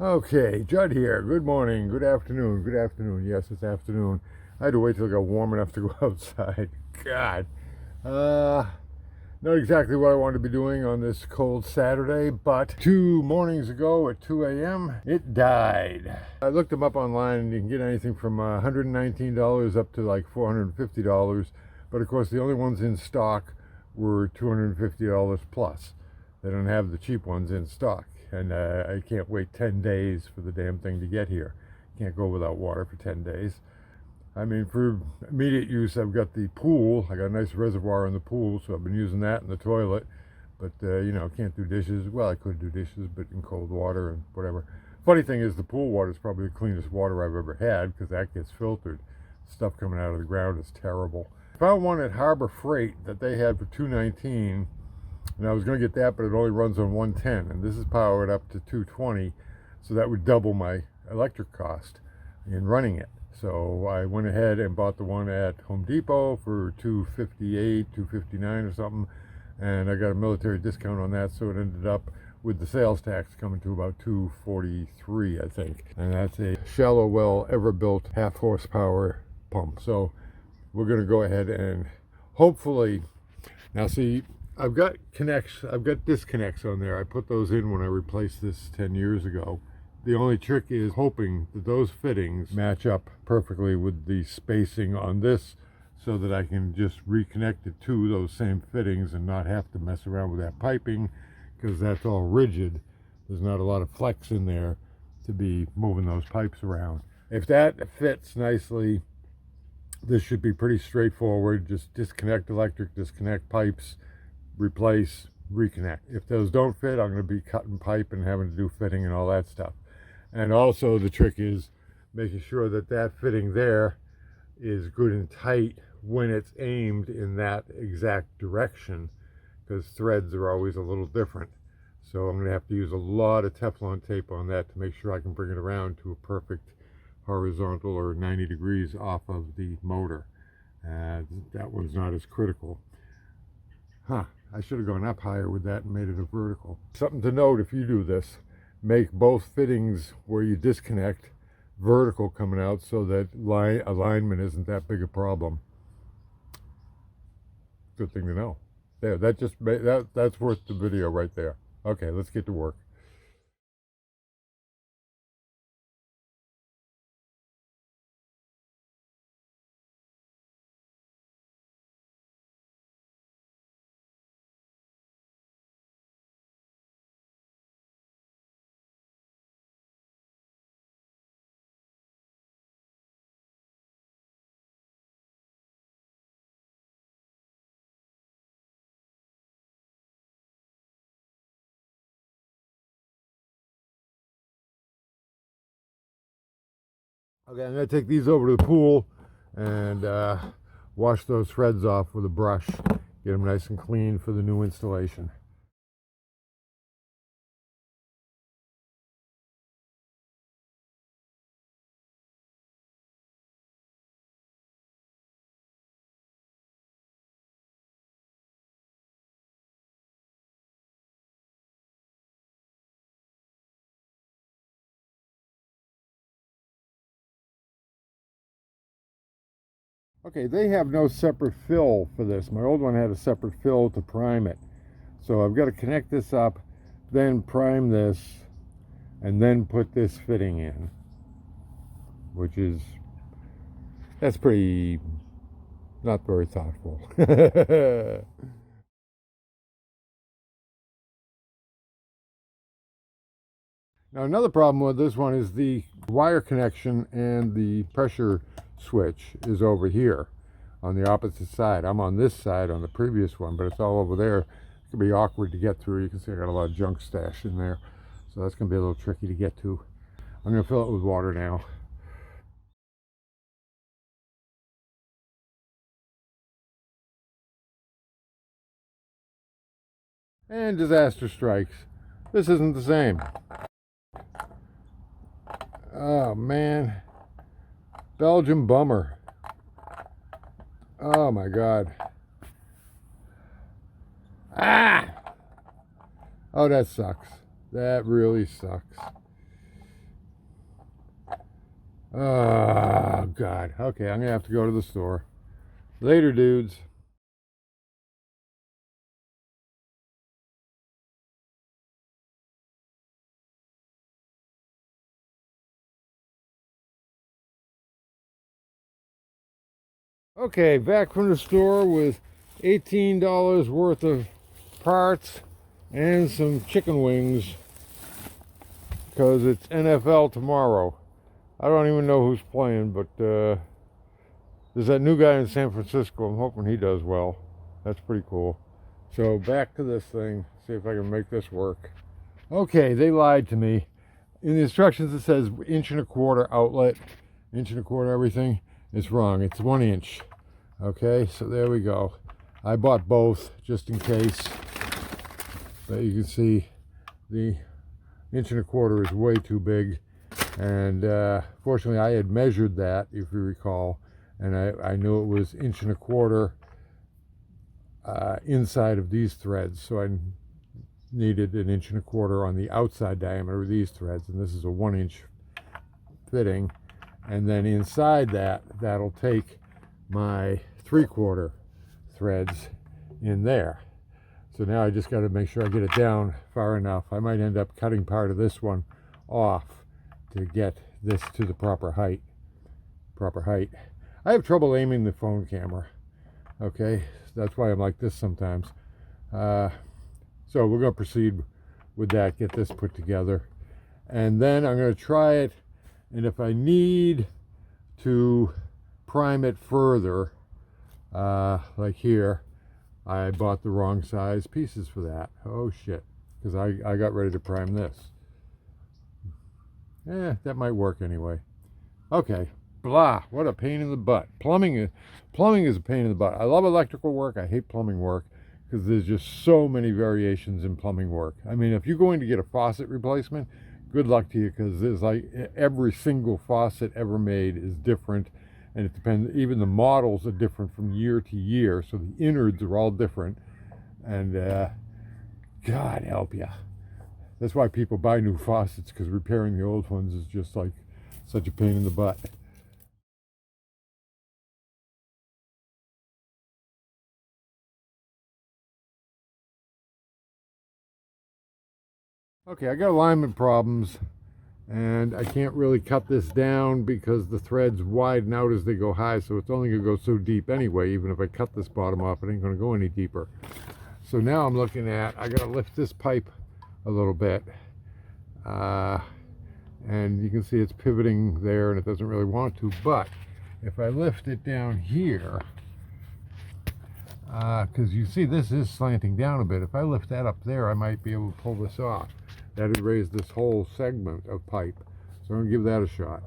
Okay, Judd here. Good morning, good afternoon, good afternoon. Yes, it's afternoon. I had to wait till it got warm enough to go outside. God. Uh, Not exactly what I wanted to be doing on this cold Saturday, but 2 mornings ago at 2 a.m., it died. I looked them up online and you can get anything from $119 up to like $450. But of course, the only ones in stock were $250 plus. They don't have the cheap ones in stock. And I can't wait 10 days for the damn thing to get here. Can't go without water for 10 days. I mean, for immediate use, I've got the pool. I got a nice reservoir in the pool, so I've been using that in the toilet. But, can't do dishes. Well, I could do dishes, but in cold water and whatever. Funny thing is, the pool water is probably the cleanest water I've ever had because that gets filtered. Stuff coming out of the ground is terrible. I found one at Harbor Freight that they had for $219, and I was going to get that, but it only runs on 110, and this is powered up to 220, so that would double my electric cost in running it. So I went ahead and bought the one at Home Depot for $258, $259 or something, and I got a military discount on that, so it ended up with the sales tax coming to about $243, I think. And that's a shallow well, ever-built half horsepower pump. So we're going to go ahead and hopefully, now see, I've got disconnects on there. I put those in when I replaced this 10 years ago. The only trick is hoping that those fittings match up perfectly with the spacing on this so that I can just reconnect it to those same fittings and not have to mess around with that piping because that's all rigid. There's not a lot of flex in there to be moving those pipes around. If that fits nicely, this should be pretty straightforward. Just disconnect electric, disconnect pipes, replace, reconnect. If those don't fit, I'm going to be cutting pipe and having to do fitting and all that stuff. And also the trick is making sure that that fitting there is good and tight when it's aimed in that exact direction, because threads are always a little different. So I'm going to have to use a lot of Teflon tape on that to make sure I can bring it around to a perfect horizontal or 90 degrees off of the motor. That one's not as critical. I should have gone up higher with that and made it a vertical. Something to note if you do this, make both fittings where you disconnect vertical coming out so that alignment isn't that big a problem. Good thing to know. There, that's worth the video right there. Okay, let's get to work. Okay, I'm going to take these over to the pool and wash those threads off with a brush. Get them nice and clean for the new installation. Okay, they have no separate fill for this. My old one had a separate fill to prime it. So I've got to connect this up, then prime this, and then put this fitting in, which is, that's pretty, not very thoughtful. Now another problem with this one is the wire connection and the pressure switch is over here on the opposite side. I'm on this side on the previous one, but it's all over there. It can be awkward to get through. You can see I got a lot of junk stashed in there. So that's going to be a little tricky to get to. I'm going to fill it with water now. And disaster strikes. This isn't the same. Oh man. Belgian bummer. Oh my god. Ah! Oh, that sucks. That really sucks. Oh, God. Okay, I'm going to have to go to the store. Later, dudes. Okay, back from the store with $18 worth of parts and some chicken wings because it's NFL tomorrow. I don't even know who's playing, but there's that new guy in San Francisco. I'm hoping he does well. That's pretty cool. So back to this thing, see if I can make this work. Okay, they lied to me. In the instructions it says 1.25 inch outlet, 1.25 inch everything. It's wrong, it's 1 inch. Okay, so there we go. I bought both just in case. But you can see the 1.25 inch is way too big. And fortunately I had measured that, if you recall, and I knew it was 1.25 inch inside of these threads, so I needed 1.25 inch on the outside diameter of these threads, and this is a 1 inch fitting. And then inside that, that'll take my 3/4 threads in there. So now I just got to make sure I get it down far enough. I might end up cutting part of this one off to get this to the proper height. I have trouble aiming the phone camera. Okay, that's why I'm like this sometimes. So we're going to proceed with that, get this put together. And then I'm going to try it, and if I need to prime it further, like here, I bought the wrong size pieces for that. Oh shit, because I got ready to prime this. That might work anyway. Okay, blah, what a pain in the butt. Plumbing is a pain in the butt. I love electrical work, I hate plumbing work, because there's just so many variations in plumbing work. I mean, if you're going to get a faucet replacement, good luck to you, because there's like every single faucet ever made is different, and it depends, even the models are different from year to year, so the innards are all different, and God help you. That's why people buy new faucets, because repairing the old ones is just like such a pain in the butt. Okay, I got alignment problems, and I can't really cut this down because the threads widen out as they go high, so it's only going to go so deep anyway. Even if I cut this bottom off, it ain't going to go any deeper. So now I'm looking at, I got to lift this pipe a little bit, and you can see it's pivoting there, and it doesn't really want to, but if I lift it down here, because you see this is slanting down a bit, if I lift that up there, I might be able to pull this off. That would raise this whole segment of pipe. So I'm going to give that a shot.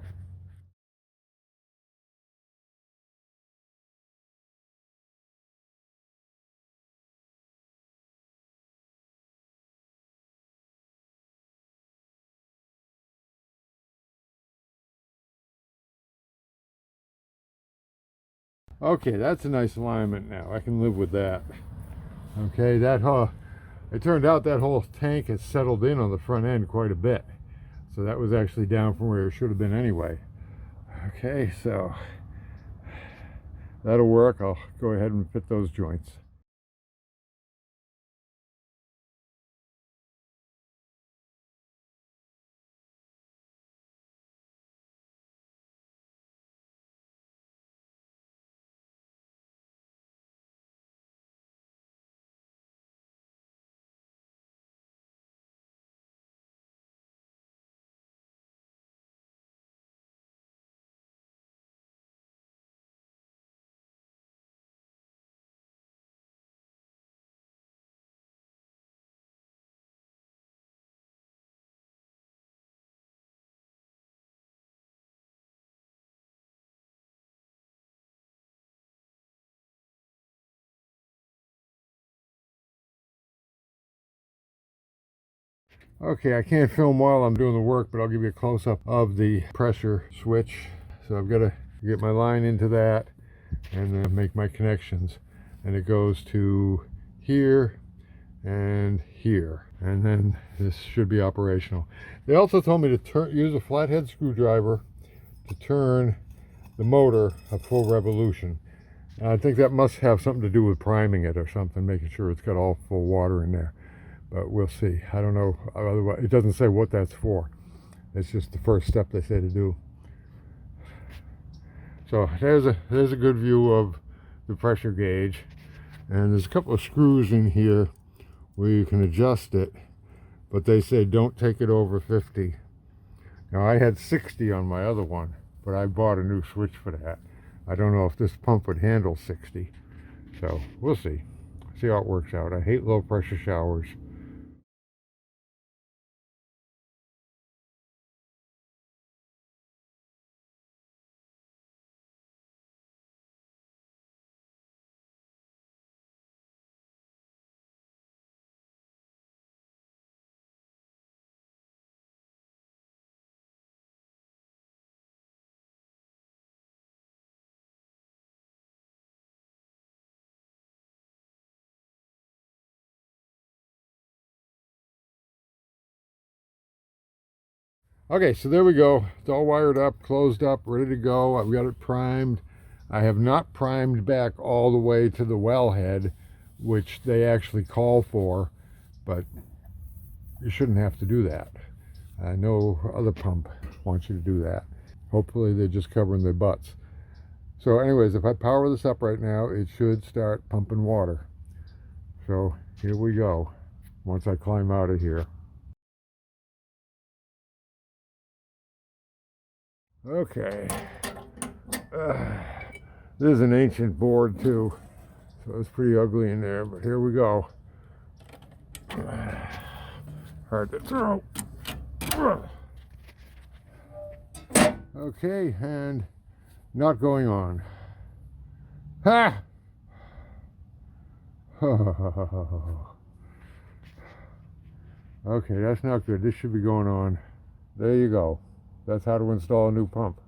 Okay, that's a nice alignment now. I can live with that. Okay, it turned out that whole tank has settled in on the front end quite a bit. So that was actually down from where it should have been anyway. Okay, so that'll work. I'll go ahead and fit those joints. Okay, I can't film while I'm doing the work, but I'll give you a close-up of the pressure switch. So I've got to get my line into that and then make my connections. And it goes to here and here. And then this should be operational. They also told me to use a flathead screwdriver to turn the motor a full revolution. I think that must have something to do with priming it or something, making sure it's got all full water in there. But we'll see. I don't know. Otherwise, it doesn't say what that's for. It's just the first step they say to do. So there's a good view of the pressure gauge, and there's a couple of screws in here where you can adjust it, but they say don't take it over 50. Now I had 60 on my other one, but I bought a new switch for that. I don't know if this pump would handle 60, so we'll see how it works out. I hate low pressure showers. Okay, so there we go. It's all wired up, closed up, ready to go. I've got it primed. I have not primed back all the way to the wellhead, which they actually call for, but you shouldn't have to do that. No other pump wants you to do that. Hopefully they're just covering their butts. So anyways, if I power this up right now, it should start pumping water. So here we go, once I climb out of here. Okay. This is an ancient board too, so it's pretty ugly in there, but here we go. Hard to throw. Okay, and not going on. Ha! Okay, that's not good. This should be going on. There you go. That's how to install a new pump.